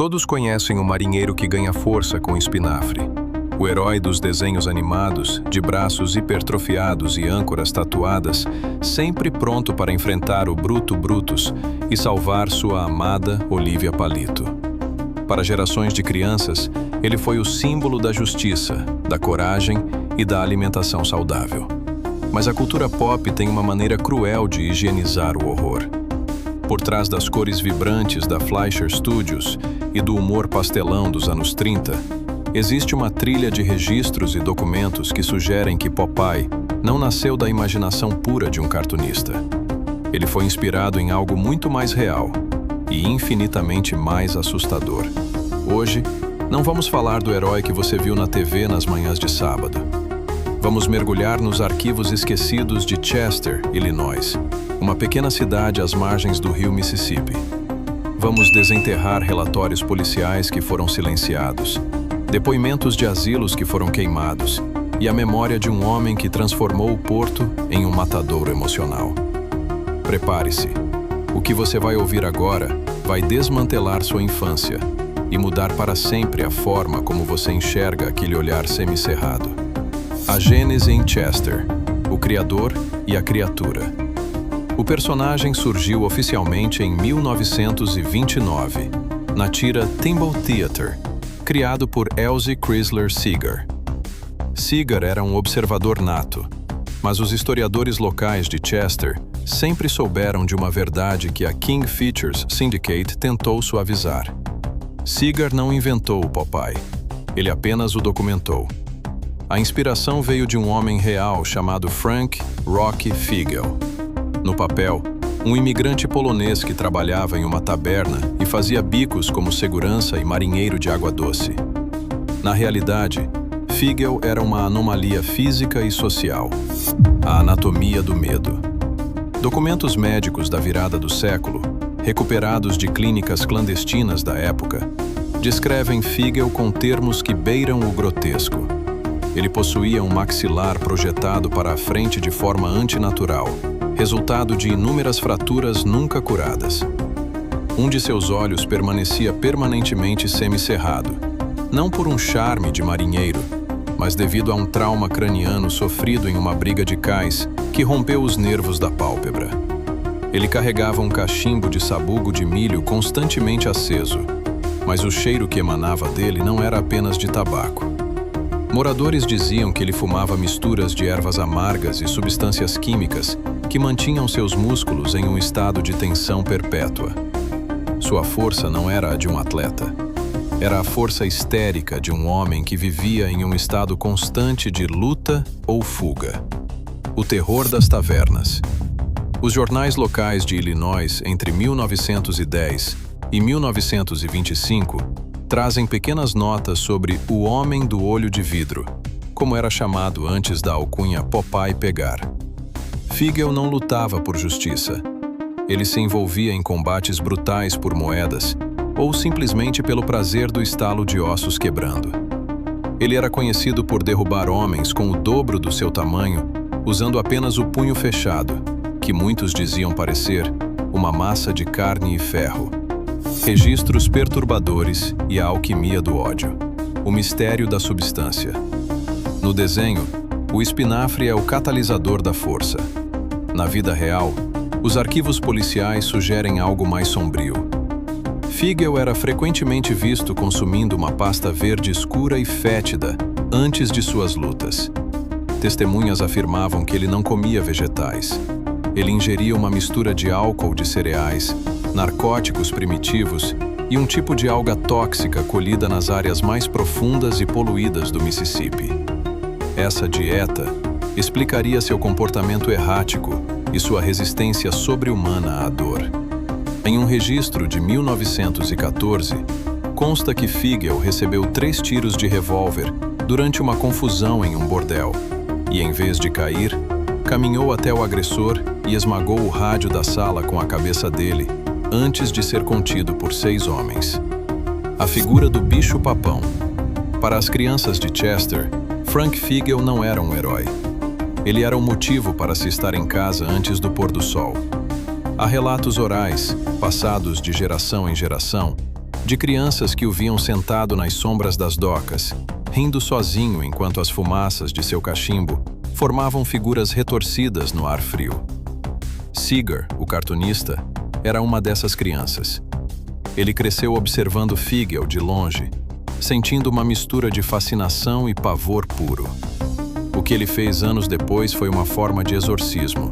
Todos conhecem o marinheiro que ganha força com espinafre. O herói dos desenhos animados, de braços hipertrofiados e âncoras tatuadas, sempre pronto para enfrentar o Bruto Brutus e salvar sua amada Olivia Palito. Para gerações de crianças, ele foi o símbolo da justiça, da coragem e da alimentação saudável. Mas a cultura pop tem uma maneira cruel de higienizar o horror. Por trás das cores vibrantes da Fleischer Studios e do humor pastelão dos anos 30, existe uma trilha de registros e documentos que sugerem que Popeye não nasceu da imaginação pura de um cartunista. Ele foi inspirado em algo muito mais real e infinitamente mais assustador. Hoje, não vamos falar do herói que você viu na TV nas manhãs de sábado. Vamos mergulhar nos arquivos esquecidos de Chester, Illinois, uma pequena cidade às margens do rio Mississippi. Vamos desenterrar relatórios policiais que foram silenciados, depoimentos de asilos que foram queimados e a memória de um homem que transformou o porto em um matadouro emocional. Prepare-se. O que você vai ouvir agora vai desmantelar sua infância e mudar para sempre a forma como você enxerga aquele olhar semicerrado. A Gênese em Chester, o Criador e a Criatura. O personagem surgiu oficialmente em 1929, na tira Thimble Theater, criado por Elzie Chrysler Seeger. Seeger era um observador nato, mas os historiadores locais de Chester sempre souberam de uma verdade que a King Features Syndicate tentou suavizar. Seeger não inventou o Popeye, ele apenas o documentou. A inspiração veio de um homem real chamado Frank Rocky Fiegel. No papel, um imigrante polonês que trabalhava em uma taberna e fazia bicos como segurança e marinheiro de água doce. Na realidade, Fiegel era uma anomalia física e social, a anatomia do medo. Documentos médicos da virada do século, recuperados de clínicas clandestinas da época, descrevem Fiegel com termos que beiram o grotesco. Ele possuía um maxilar projetado para a frente de forma antinatural, resultado de inúmeras fraturas nunca curadas. Um de seus olhos permanecia permanentemente semicerrado, não por um charme de marinheiro, mas devido a um trauma craniano sofrido em uma briga de cais que rompeu os nervos da pálpebra. Ele carregava um cachimbo de sabugo de milho constantemente aceso, mas o cheiro que emanava dele não era apenas de tabaco. Moradores diziam que ele fumava misturas de ervas amargas e substâncias químicas que mantinham seus músculos em um estado de tensão perpétua. Sua força não era a de um atleta. Era a força histérica de um homem que vivia em um estado constante de luta ou fuga. O terror das tavernas. Os jornais locais de Illinois entre 1910 e 1925 trazem pequenas notas sobre o Homem do Olho de Vidro, como era chamado antes da alcunha Popeye pegar. Fiegel não lutava por justiça. Ele se envolvia em combates brutais por moedas ou simplesmente pelo prazer do estalo de ossos quebrando. Ele era conhecido por derrubar homens com o dobro do seu tamanho, usando apenas o punho fechado, que muitos diziam parecer uma massa de carne e ferro. Registros perturbadores e a alquimia do ódio. O mistério da substância. No desenho, o espinafre é o catalisador da força. Na vida real, os arquivos policiais sugerem algo mais sombrio. Fiegel era frequentemente visto consumindo uma pasta verde escura e fétida antes de suas lutas. Testemunhas afirmavam que ele não comia vegetais. Ele ingeria uma mistura de álcool de cereais, narcóticos primitivos e um tipo de alga tóxica colhida nas áreas mais profundas e poluídas do Mississippi. Essa dieta explicaria seu comportamento errático e sua resistência sobre-humana à dor. Em um registro de 1914, consta que Fiegel recebeu 3 tiros de revólver durante uma confusão em um bordel e, em vez de cair, caminhou até o agressor e esmagou o rádio da sala com a cabeça dele, antes de ser contido por 6 homens. A figura do bicho-papão. Para as crianças de Chester, Frank Fiegel não era um herói. Ele era um motivo para se estar em casa antes do pôr do sol. Há relatos orais, passados de geração em geração, de crianças que o viam sentado nas sombras das docas, rindo sozinho enquanto as fumaças de seu cachimbo formavam figuras retorcidas no ar frio. Seeger, o cartunista, era uma dessas crianças. Ele cresceu observando Fiegel de longe, sentindo uma mistura de fascinação e pavor puro. O que ele fez anos depois foi uma forma de exorcismo.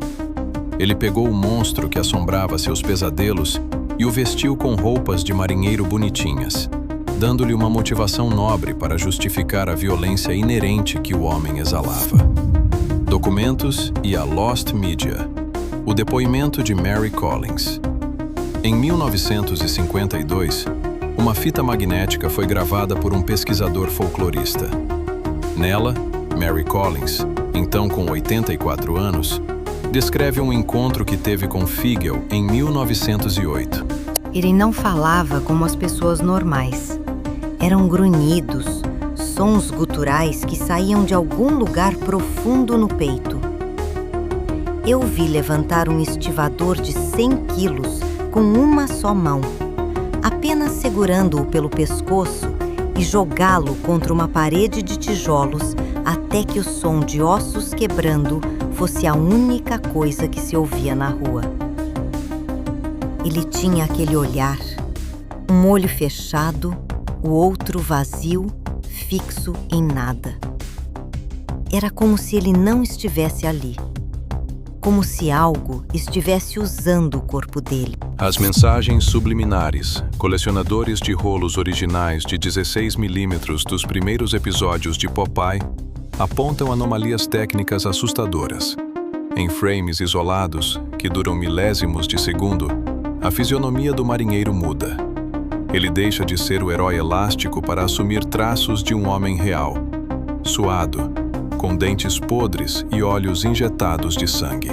Ele pegou o monstro que assombrava seus pesadelos e o vestiu com roupas de marinheiro bonitinhas, dando-lhe uma motivação nobre para justificar a violência inerente que o homem exalava. Documentos e a Lost Media. O depoimento de Mary Collins. Em 1952, uma fita magnética foi gravada por um pesquisador folclorista. Nela, Mary Collins, então com 84 anos, descreve um encontro que teve com Fiegel em 1908. Ele não falava como as pessoas normais. Eram grunhidos, sons guturais que saíam de algum lugar profundo no peito. Eu vi levantar um estivador de 100 quilos com uma só mão, apenas segurando-o pelo pescoço e jogá-lo contra uma parede de tijolos até que o som de ossos quebrando fosse a única coisa que se ouvia na rua. Ele tinha aquele olhar, um olho fechado, o outro vazio, fixo em nada. Era como se ele não estivesse ali, como se algo estivesse usando o corpo dele. As mensagens subliminares, colecionadores de rolos originais de 16 milímetros dos primeiros episódios de Popeye, apontam anomalias técnicas assustadoras. Em frames isolados, que duram milésimos de segundo, a fisionomia do marinheiro muda. Ele deixa de ser o herói elástico para assumir traços de um homem real, suado, com dentes podres e olhos injetados de sangue.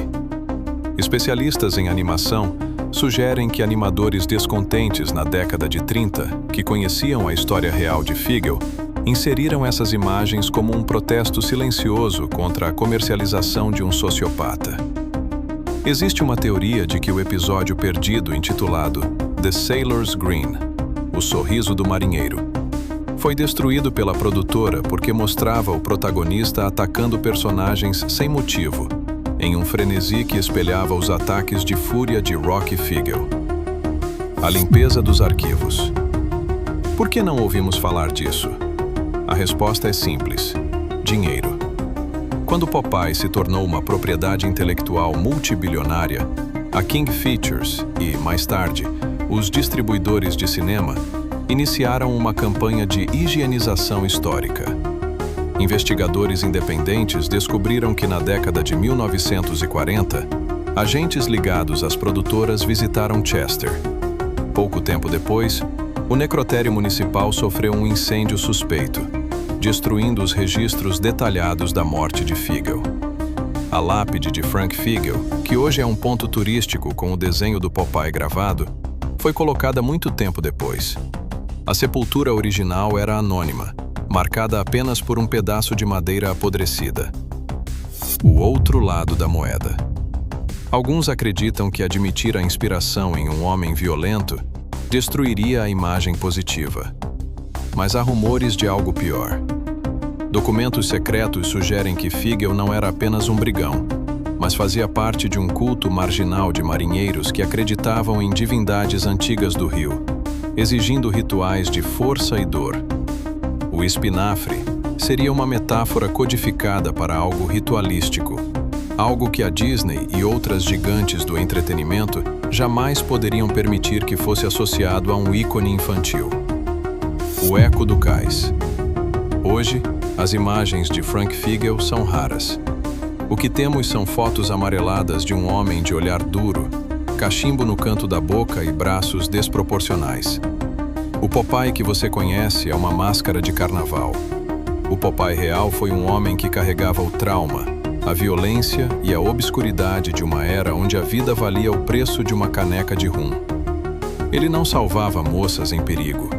Especialistas em animação sugerem que animadores descontentes na década de 30, que conheciam a história real de Fiegel, inseriram essas imagens como um protesto silencioso contra a comercialização de um sociopata. Existe uma teoria de que o episódio perdido intitulado The Sailor's Grin, o sorriso do marinheiro, foi destruído pela produtora porque mostrava o protagonista atacando personagens sem motivo, em um frenesi que espelhava os ataques de fúria de Rocky Fiegel. A limpeza dos arquivos. Por que não ouvimos falar disso? A resposta é simples: dinheiro. Quando Popeye se tornou uma propriedade intelectual multibilionária, a King Features e, mais tarde, os distribuidores de cinema iniciaram uma campanha de higienização histórica. Investigadores independentes descobriram que na década de 1940, agentes ligados às produtoras visitaram Chester. Pouco tempo depois, o necrotério municipal sofreu um incêndio suspeito, destruindo os registros detalhados da morte de Fiegel. A lápide de Frank Fiegel, que hoje é um ponto turístico com o desenho do Popeye gravado, foi colocada muito tempo depois. A sepultura original era anônima, marcada apenas por um pedaço de madeira apodrecida. O outro lado da moeda. Alguns acreditam que admitir a inspiração em um homem violento destruiria a imagem positiva. Mas há rumores de algo pior. Documentos secretos sugerem que Fiegel não era apenas um brigão, mas fazia parte de um culto marginal de marinheiros que acreditavam em divindades antigas do rio, exigindo rituais de força e dor. O espinafre seria uma metáfora codificada para algo ritualístico, algo que a Disney e outras gigantes do entretenimento jamais poderiam permitir que fosse associado a um ícone infantil. O eco do cais. Hoje, as imagens de Frank Fiegel são raras. O que temos são fotos amareladas de um homem de olhar duro, cachimbo no canto da boca e braços desproporcionais. O Popeye que você conhece é uma máscara de carnaval. O Popeye real foi um homem que carregava o trauma, a violência e a obscuridade de uma era onde a vida valia o preço de uma caneca de rum. Ele não salvava moças em perigo.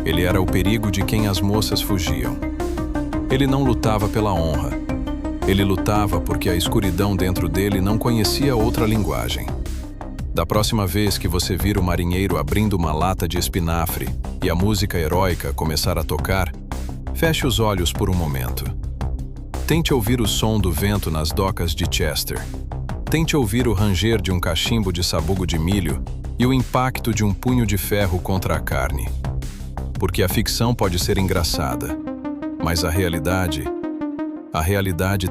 Ele era o perigo de quem as moças fugiam. Ele não lutava pela honra. Ele lutava porque a escuridão dentro dele não conhecia outra linguagem. Da próxima vez que você vir o marinheiro abrindo uma lata de espinafre e a música heróica começar a tocar, feche os olhos por um momento. Tente ouvir o som do vento nas docas de Chester. Tente ouvir o ranger de um cachimbo de sabugo de milho e o impacto de um punho de ferro contra a carne. Porque a ficção pode ser engraçada, mas a realidade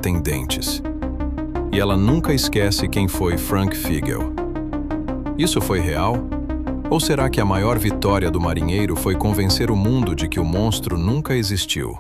tem dentes. E ela nunca esquece quem foi Frank Fiegel. Isso foi real? Ou será que a maior vitória do marinheiro foi convencer o mundo de que o monstro nunca existiu?